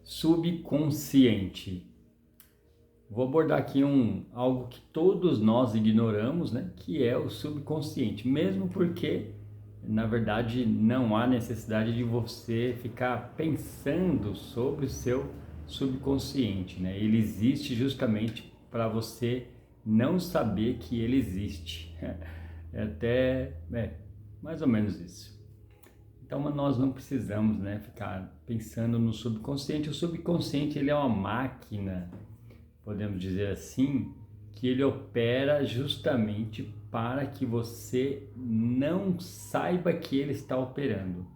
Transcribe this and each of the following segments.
subconsciente. Vou abordar aqui algo que todos nós ignoramos, né? Que é o subconsciente, mesmo porque, na verdade, não há necessidade de você ficar pensando sobre o seu subconsciente, né? Ele existe justamente para você não saber que ele existe. Mais ou menos isso. Então nós não precisamos, né, ficar pensando no subconsciente. O subconsciente ele é uma máquina, podemos dizer assim, que ele opera justamente para que você não saiba que ele está operando.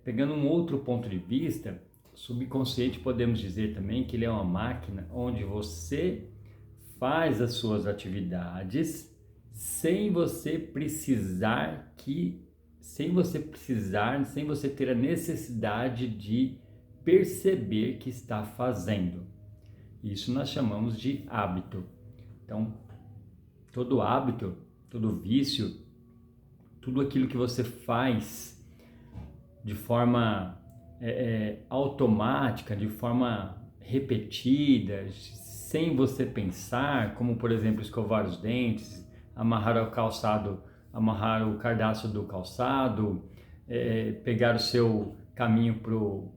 Pegando um outro ponto de vista, subconsciente podemos dizer também que ele é uma máquina onde você faz as suas atividades sem você ter a necessidade de perceber que está fazendo. Isso nós chamamos de hábito. Então, todo hábito, todo vício, tudo aquilo que você faz de forma automática, de forma repetida, sem você pensar, como por exemplo escovar os dentes, amarrar o cardaço do calçado, pegar o seu caminho para o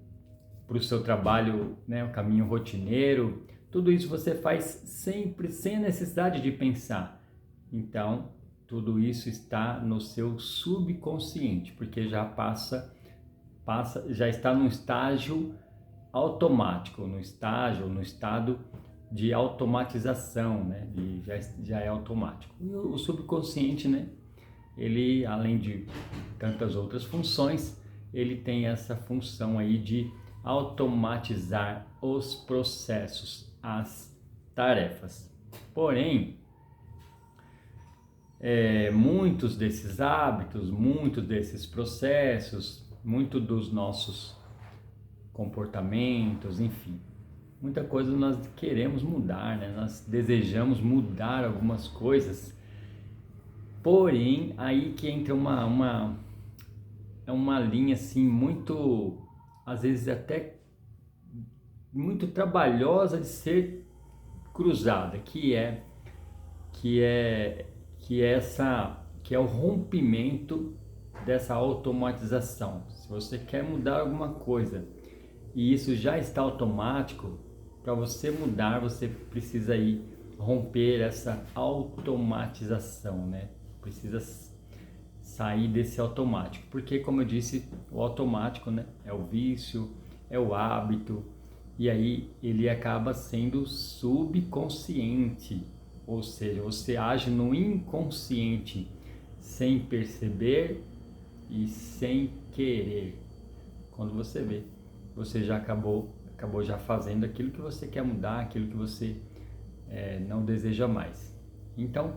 seu trabalho, né, o caminho rotineiro, tudo isso você faz sempre sem a necessidade de pensar. Então, tudo isso está no seu subconsciente, porque já está num estágio automático, no estado de automatização, né? Já é automático. E o subconsciente, né? Ele, além de tantas outras funções, ele tem essa função aí de automatizar os processos, as tarefas. Porém, muitos desses hábitos, muitos desses processos, muito dos nossos comportamentos, enfim, muita coisa nós queremos mudar, né? Nós desejamos mudar algumas coisas, porém aí que entra uma linha assim muito, às vezes até muito trabalhosa de ser cruzada, que é o rompimento dessa automatização. Se você quer mudar alguma coisa e isso já está automático, para você mudar, você precisa aí romper essa automatização, né? Precisa sair desse automático, porque como eu disse, o automático, né, é o vício, é o hábito, e aí ele acaba sendo subconsciente, ou seja, você age no inconsciente sem perceber e sem querer. Quando você vê, você já acabou já fazendo aquilo que você quer mudar, aquilo que você não deseja mais. Então,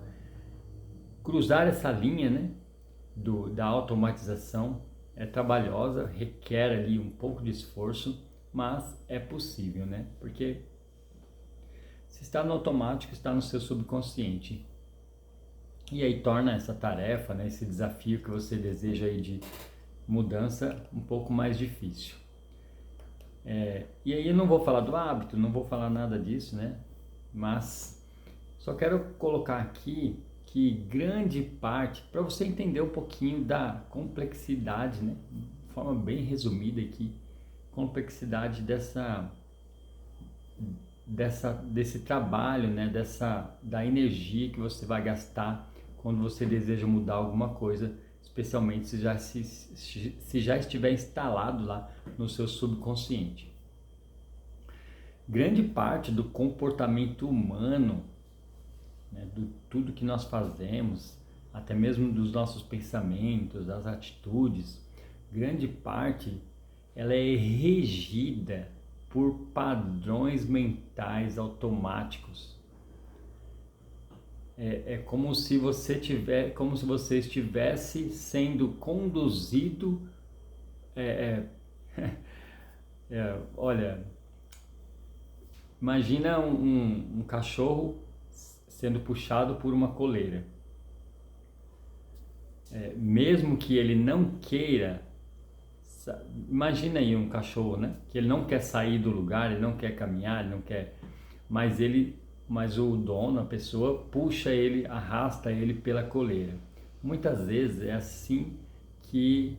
cruzar essa linha, né, da automatização é trabalhosa, requer ali um pouco de esforço, mas é possível, né? Porque se está no automático, está no seu subconsciente. E aí torna essa tarefa, né, esse desafio que você deseja aí de mudança um pouco mais difícil. E aí eu não vou falar do hábito, não vou falar nada disso, né? Mas só quero colocar aqui que grande parte, para você entender um pouquinho da complexidade, né? De forma bem resumida aqui, complexidade desse trabalho, né? Da energia que você vai gastar quando você deseja mudar alguma coisa, especialmente se já estiver instalado lá no seu subconsciente. Grande parte do comportamento humano, né, tudo que nós fazemos, até mesmo dos nossos pensamentos, das atitudes, grande parte ela é regida por padrões mentais automáticos. É como se você estivesse sendo conduzido. Olha, imagina um cachorro sendo puxado por uma coleira. Mesmo que ele não queira Imagina aí um cachorro, né? Que ele não quer sair do lugar, ele não quer caminhar, ele não quer, mas o dono, a pessoa puxa ele, arrasta ele pela coleira. Muitas vezes é assim que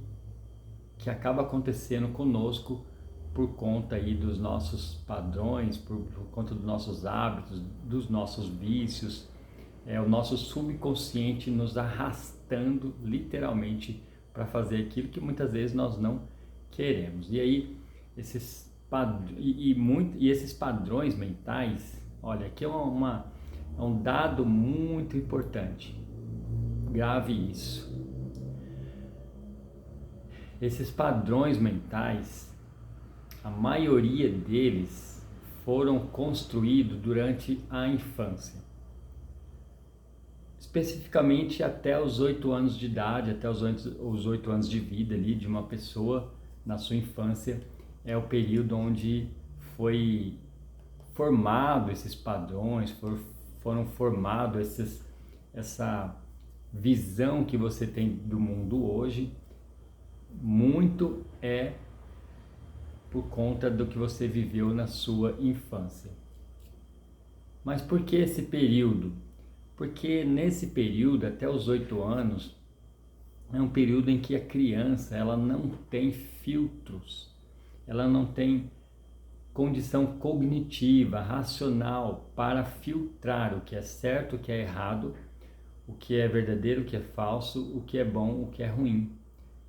que acaba acontecendo conosco por conta aí dos nossos padrões, por conta dos nossos hábitos, dos nossos vícios, o nosso subconsciente nos arrastando literalmente para fazer aquilo que muitas vezes nós não queremos. E aí esses padrões mentais, olha, aqui é um dado muito importante. Grave isso. Esses padrões mentais, a maioria deles foram construídos durante a infância. Especificamente até os 8 anos de idade, até os 8 anos de vida ali de uma pessoa na sua infância, é o período onde foi formado esses padrões, foram formados essa visão que você tem do mundo hoje. Muito é por conta do que você viveu na sua infância. Mas por que esse período? Porque nesse período, até os 8 anos, é um período em que a criança ela não tem filtros, ela não tem condição cognitiva, racional para filtrar o que é certo, o que é errado, o que é verdadeiro, o que é falso, o que é bom, o que é ruim.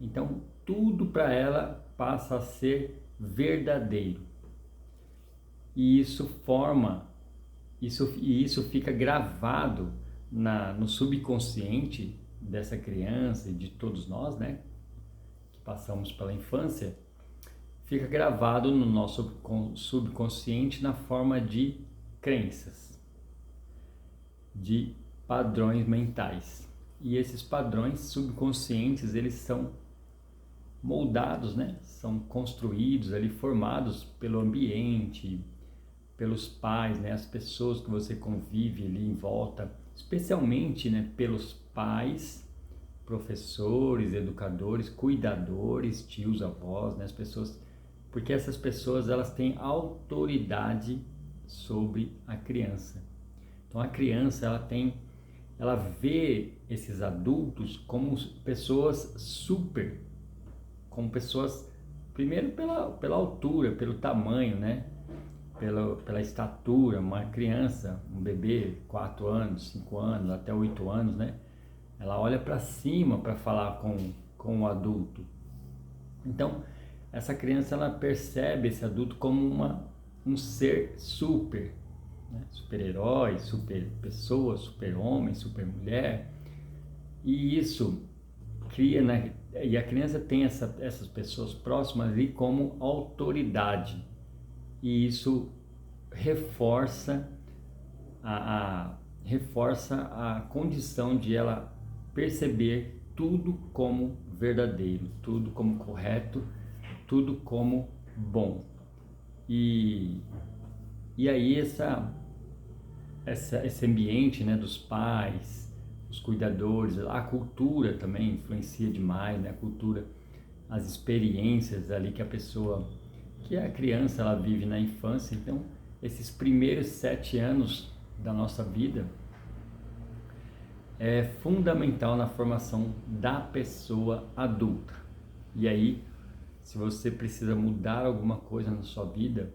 Então, tudo para ela passa a ser verdadeiro. E isso fica gravado no subconsciente dessa criança e de todos nós, né, que passamos pela infância, fica gravado no nosso subconsciente na forma de crenças, de padrões mentais. E esses padrões subconscientes, eles são moldados, né? São construídos ali, formados pelo ambiente, pelos pais, né? As pessoas que você convive ali em volta, especialmente, né? Pelos pais, professores, educadores, cuidadores, tios, avós, né? As pessoas, porque essas pessoas elas têm autoridade sobre a criança. Então a criança ela vê esses adultos como pessoas como pessoas, primeiro pela altura, pelo tamanho, né? Pela estatura. Uma criança, um bebê, 4 anos, 5 anos, até 8 anos, né? Ela olha para cima para falar com o adulto. Então, essa criança ela percebe esse adulto como um ser super, né? Super-herói, super pessoa, super homem, super mulher. E isso cria, né? E a criança tem essas pessoas próximas ali como autoridade. E isso reforça reforça a condição de ela perceber tudo como verdadeiro, tudo como correto, tudo como bom. E aí esse ambiente, né, dos pais, os cuidadores, a cultura também influencia demais, né? A cultura, as experiências ali que a criança ela vive na infância. Então, esses primeiros 7 anos da nossa vida é fundamental na formação da pessoa adulta. E aí, se você precisa mudar alguma coisa na sua vida,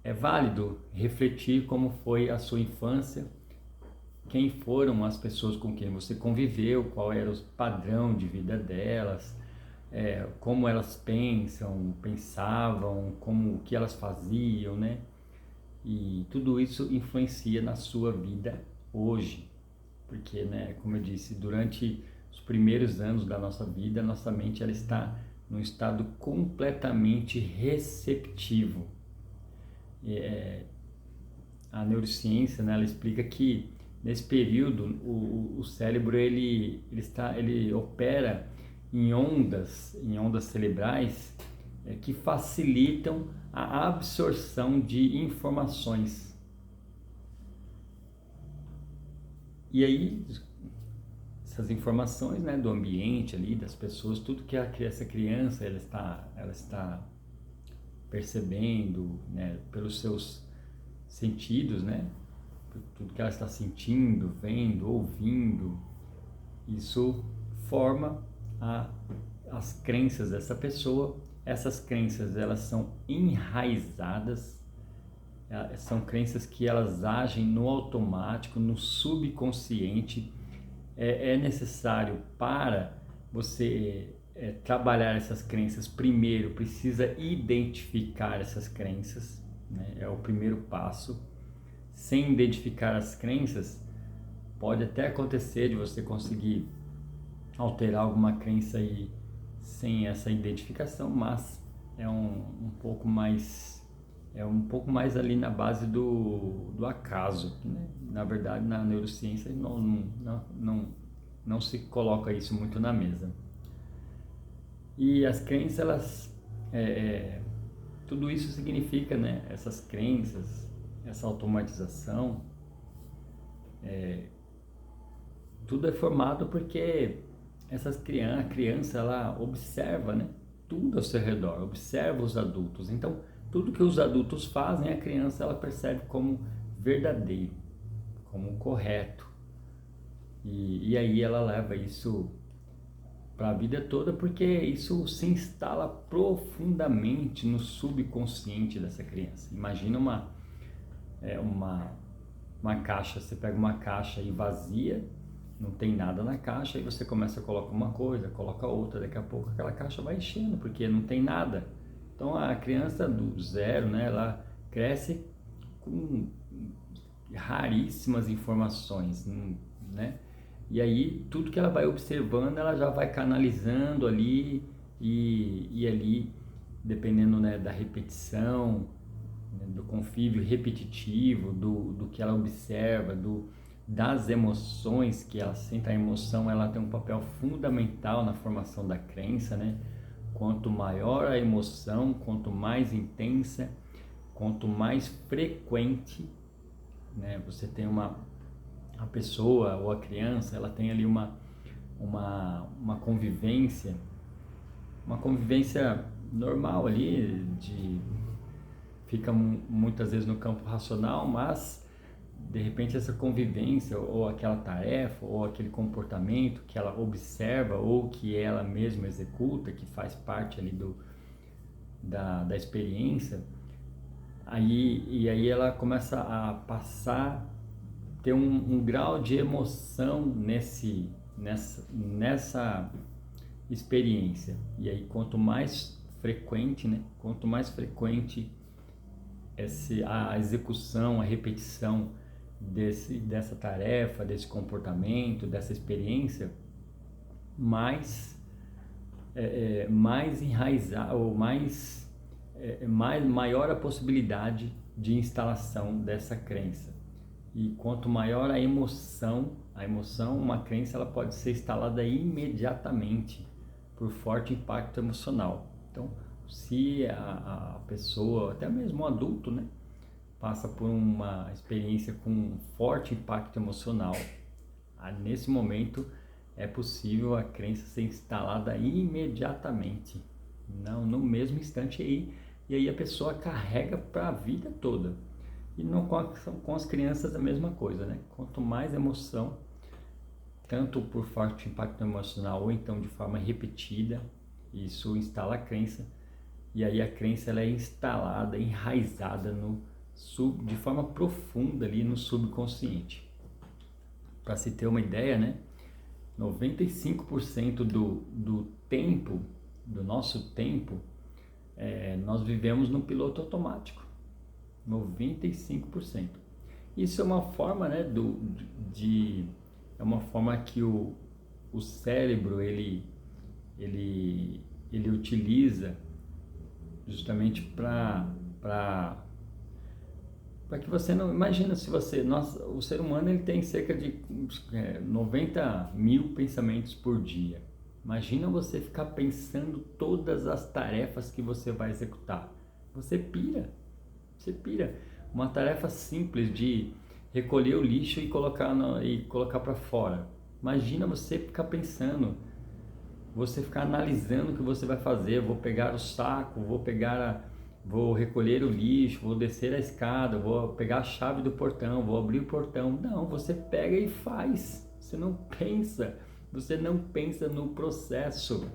é válido refletir como foi a sua infância, quem foram as pessoas com quem você conviveu, qual era o padrão de vida delas, como elas pensavam, o que elas faziam, né? E tudo isso influencia na sua vida hoje, porque, né, como eu disse, durante os primeiros anos da nossa vida, nossa mente ela está num estado completamente receptivo. A neurociência, né, ela explica que nesse período o cérebro ele opera em ondas cerebrais que facilitam a absorção de informações. E aí essas informações, né, do ambiente ali, das pessoas, tudo que essa criança ela está percebendo, né, pelos seus sentidos, né, por tudo que ela está sentindo, vendo, ouvindo, isso forma as crenças dessa pessoa. Essas crenças, elas são enraizadas, são crenças que elas agem no automático, no subconsciente. É necessário, para você trabalhar essas crenças, primeiro precisa identificar essas crenças, né? É o primeiro passo. Sem identificar as crenças, pode até acontecer de você conseguir alterar alguma crença aí sem essa identificação, mas é um pouco mais ali na base do acaso, né? Na verdade, na neurociência não se coloca isso muito na mesa. E as crenças, tudo isso significa, né? Essas crenças, essa automatização, tudo é formado porque a criança, ela observa, né, tudo ao seu redor, observa os adultos. Então, tudo que os adultos fazem, a criança ela percebe como verdadeiro, como correto. E aí ela leva isso para a vida toda, porque isso se instala profundamente no subconsciente dessa criança. Imagina uma caixa, você pega uma caixa aí vazia, não tem nada na caixa, e você começa a colocar uma coisa, coloca outra, daqui a pouco aquela caixa vai enchendo, porque não tem nada. Então a criança do zero, né, ela cresce com raríssimas informações, né? E aí tudo que ela vai observando, ela já vai canalizando ali e ali, dependendo, né, da repetição, né, do convívio repetitivo, do que ela observa, das emoções que ela sente. A emoção, ela tem um papel fundamental na formação da crença, né? Quanto maior a emoção, quanto mais intensa, quanto mais frequente, né, você tem a pessoa ou a criança, ela tem ali uma convivência, normal ali, fica muitas vezes no campo racional, mas de repente essa convivência ou aquela tarefa ou aquele comportamento que ela observa ou que ela mesma executa, que faz parte ali da experiência, e aí ela começa a ter um grau de emoção nessa experiência. E aí quanto mais frequente, né, a execução, a repetição dessa tarefa, desse comportamento, dessa experiência, mais enraizar ou maior a possibilidade de instalação dessa crença. E quanto maior a emoção, uma crença, ela pode ser instalada imediatamente por forte impacto emocional. Então, se a pessoa, até mesmo um adulto, né, passa por uma experiência com um forte impacto emocional, nesse momento é possível a crença ser instalada imediatamente, não no mesmo instante aí, e aí a pessoa carrega para a vida toda. E não com as crianças a mesma coisa, né? Quanto mais emoção, tanto por forte impacto emocional ou então de forma repetida, isso instala a crença, e aí a crença ela é instalada, enraizada de forma profunda ali no subconsciente. Para se ter uma ideia, né? 95% do tempo, do nosso tempo, nós vivemos no piloto automático. 95%. Isso é uma forma, né, é uma forma que o cérebro ele utiliza justamente para que você não imagina, se o ser humano ele tem cerca de 90 mil pensamentos por dia. Imagina você ficar pensando todas as tarefas que você vai executar. Você pira. Uma tarefa simples de recolher o lixo e colocar para fora. Imagina você ficar pensando, você ficar analisando o que você vai fazer. Vou pegar o saco, vou recolher o lixo, vou descer a escada, vou pegar a chave do portão, vou abrir o portão. Não, você pega e faz. Você não pensa no processo.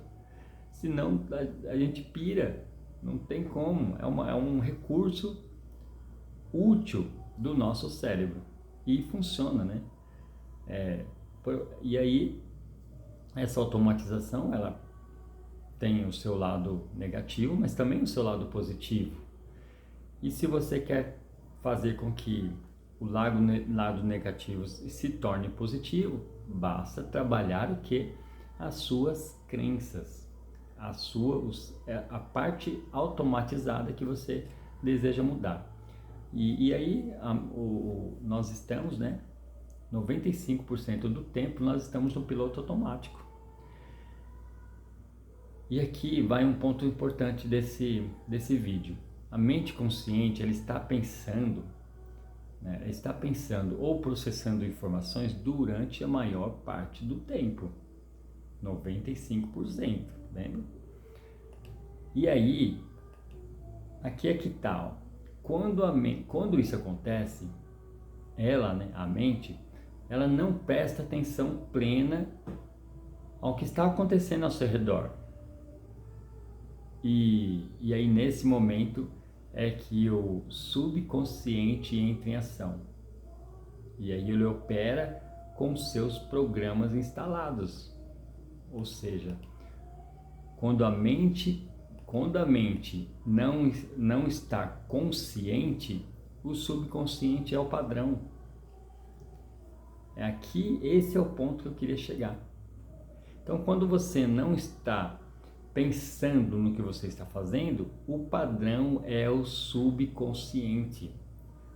Senão a gente pira, não tem como. É um recurso útil do nosso cérebro e funciona, né? E aí, essa automatização, ela tem o seu lado negativo, mas também o seu lado positivo. E se você quer fazer com que o lado negativo se torne positivo, basta trabalhar o que? As suas crenças, a parte automatizada que você deseja mudar. E aí nós estamos, né? 95% do tempo nós estamos no piloto automático. E aqui vai um ponto importante desse vídeo. A mente consciente, ela está pensando, né? Ela está pensando ou processando informações durante a maior parte do tempo. 95%, lembra? E aí, aqui é que tal? Quando isso acontece, a mente, ela não presta atenção plena ao que está acontecendo ao seu redor. E aí nesse momento é que o subconsciente entra em ação. E aí ele opera com seus programas instalados. Ou seja, quando a mente não está consciente, o subconsciente é o padrão. Esse é o ponto que eu queria chegar. Então, quando você não está pensando no que você está fazendo, o padrão é o subconsciente.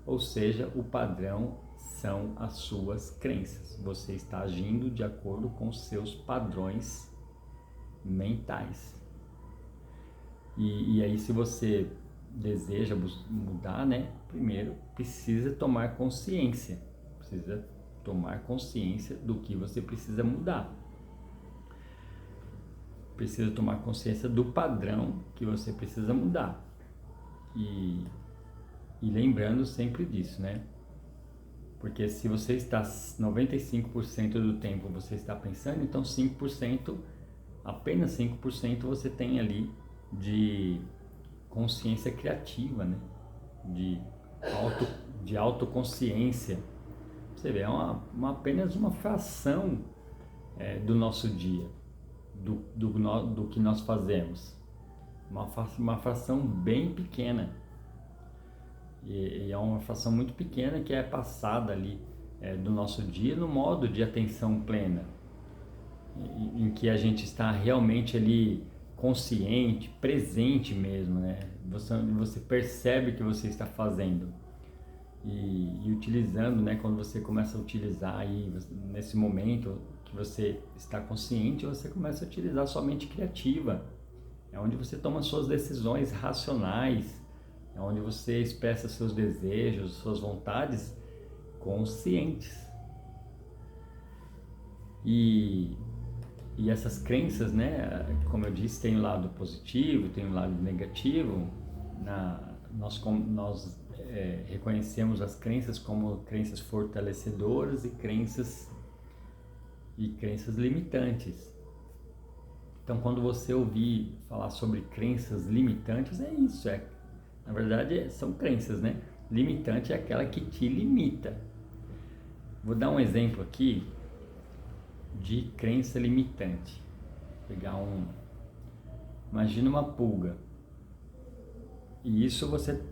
Ou seja, o padrão são as suas crenças. Você está agindo de acordo com os seus padrões mentais. E aí, se você deseja mudar, né? Primeiro, precisa tomar consciência. Precisa tomar consciência do que você precisa mudar. Precisa tomar consciência do padrão que você precisa mudar. E lembrando sempre disso, né? Porque se você está 95% do tempo você está pensando, então 5%, apenas 5% você tem ali de consciência criativa, né? De autoconsciência. Você vê, apenas uma fração do nosso dia, do que nós fazemos. Uma fração bem pequena. E é uma fração muito pequena que é passada ali do nosso dia no modo de atenção plena, em que a gente está realmente ali consciente, presente mesmo, né? Você percebe o que você está fazendo e utilizando, né? Quando você começa a utilizar aí, nesse momento que você está consciente, você começa a utilizar sua mente criativa, é onde você toma suas decisões racionais, é onde você expressa seus desejos, suas vontades conscientes. E essas crenças, né, como eu disse, tem o lado positivo, tem o lado negativo. Nós reconhecemos as crenças como crenças fortalecedoras e crenças limitantes. Então, quando você ouvir falar sobre crenças limitantes, é isso, na verdade são crenças, né? Limitante é aquela que te limita. Vou dar um exemplo aqui de crença limitante. Imagina uma pulga. E isso você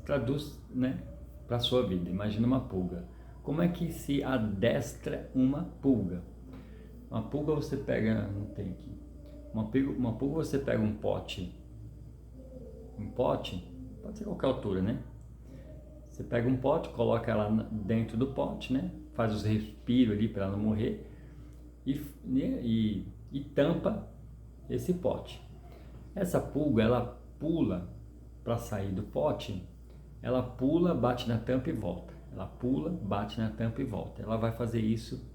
traduz, né, para a sua vida. Imagina uma pulga. Como é que se adestra uma pulga? Uma pulga você pega, não tem aqui. Uma pulga você pega um pote, pode ser qualquer altura, né? Você pega um pote, coloca ela dentro do pote, né? Faz os respiros ali para ela não morrer e tampa esse pote. Essa pulga, ela pula para sair do pote, ela pula, bate na tampa e volta. Ela pula, bate na tampa e volta. Ela vai fazer isso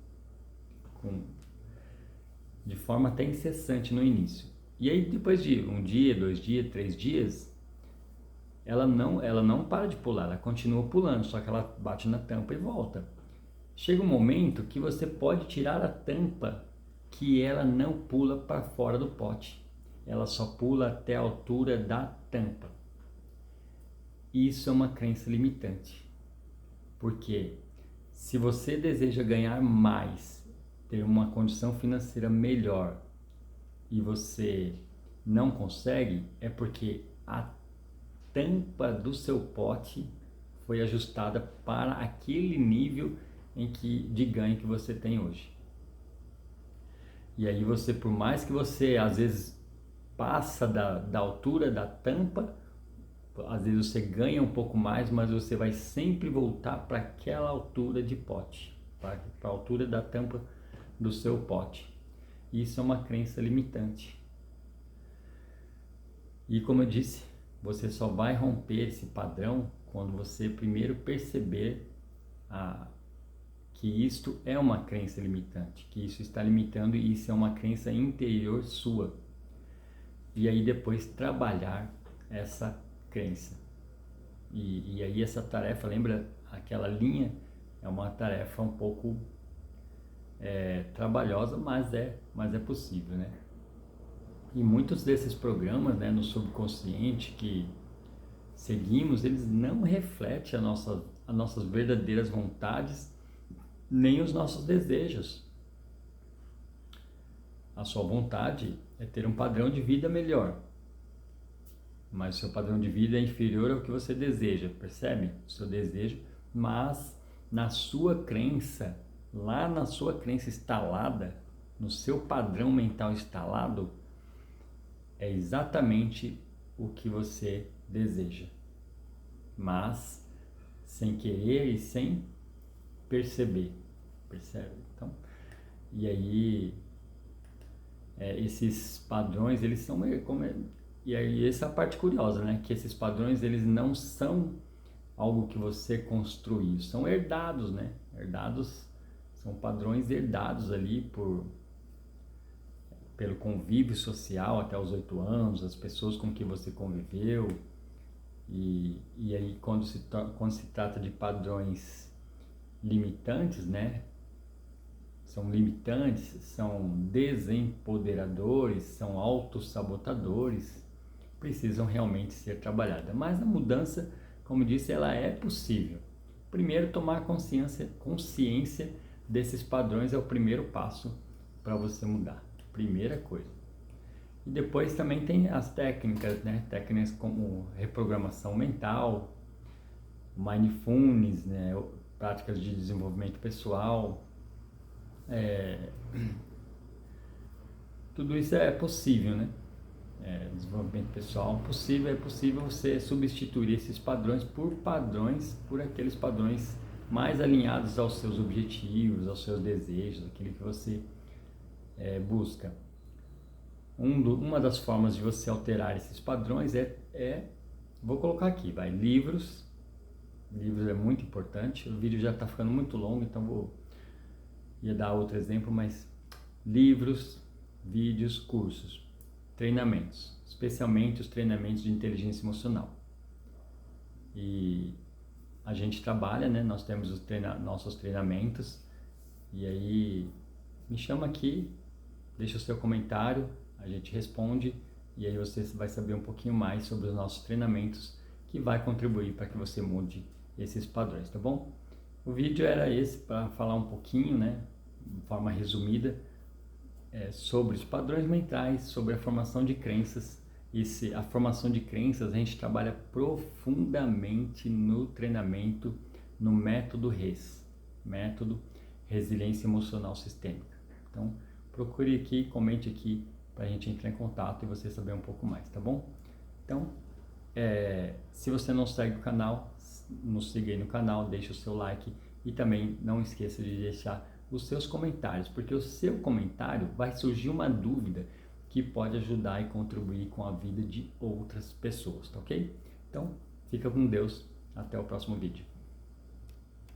de forma até incessante no início. E aí depois de um dia, 2 dias, 3 dias, ela não para de pular, ela continua pulando, só que ela bate na tampa e volta. Chega um momento que você pode tirar a tampa, que ela não pula para fora do pote, ela só pula até a altura da tampa. Isso é uma crença limitante, porque se você deseja ganhar mais, ter uma condição financeira melhor e você não consegue, é porque a tampa do seu pote foi ajustada para aquele nível de ganho que você tem hoje. E aí você, por mais que você às vezes passa da altura da tampa, às vezes você ganha um pouco mais, mas você vai sempre voltar para aquela altura de pote, para a altura da tampa do seu pote. Isso é uma crença limitante. E como eu disse, você só vai romper esse padrão quando você primeiro perceber que isto é uma crença limitante, que isso está limitando e isso é uma crença interior sua. E aí depois trabalhar essa crença. E aí essa tarefa, lembra aquela linha? É uma tarefa um pouco trabalhosa, mas é possível, né? E muitos desses programas, né, no subconsciente que seguimos, eles não refletem as nossas verdadeiras vontades, nem os nossos desejos. A sua vontade é ter um padrão de vida melhor, mas o seu padrão de vida é inferior ao que você deseja, percebe? O seu desejo, mas na sua crença, lá na sua crença instalada, no seu padrão mental instalado, é exatamente o que você deseja, mas sem querer e sem perceber, percebe? Então, e aí esses padrões, eles são e aí essa é a parte curiosa, né? Que esses padrões, eles não são algo que você construiu, são herdados, né? São padrões herdados ali pelo convívio social até os 8 anos, as pessoas com que você conviveu. E aí quando se trata de padrões limitantes, né? São limitantes, são desempoderadores, são autossabotadores, precisam realmente ser trabalhadas. Mas a mudança, como disse, ela é possível. Primeiro, tomar consciência desses padrões é o primeiro passo para você mudar. Primeira coisa. E depois também tem as técnicas, né? Técnicas como reprogramação mental, mindfulness, né? Práticas de desenvolvimento pessoal. Tudo isso é possível, né? Desenvolvimento pessoal é possível você substituir esses padrões por aqueles padrões mais alinhados aos seus objetivos, aos seus desejos, aquilo que você busca. Uma das formas de você alterar esses padrões vou colocar aqui, livros é muito importante. O vídeo já está ficando muito longo, então ia dar outro exemplo, mas livros, vídeos, cursos, treinamentos, especialmente os treinamentos de inteligência emocional. E a gente trabalha, né? Nós temos nossos treinamentos, e aí me chama aqui, deixa o seu comentário, a gente responde, e aí você vai saber um pouquinho mais sobre os nossos treinamentos, que vai contribuir para que você mude esses padrões, tá bom? O vídeo era esse, para falar um pouquinho, né, de forma resumida, sobre os padrões mentais, sobre a formação de crenças. A formação de crenças a gente trabalha profundamente no treinamento, no método RES, método Resiliência Emocional Sistêmica. Então, procure aqui, comente aqui, para a gente entrar em contato e você saber um pouco mais, tá bom? Então, se você não segue o canal, nos siga aí no canal, deixa o seu like e também não esqueça de deixar os seus comentários, porque o seu comentário vai surgir uma dúvida que pode ajudar e contribuir com a vida de outras pessoas, tá ok? Então, fica com Deus, até o próximo vídeo.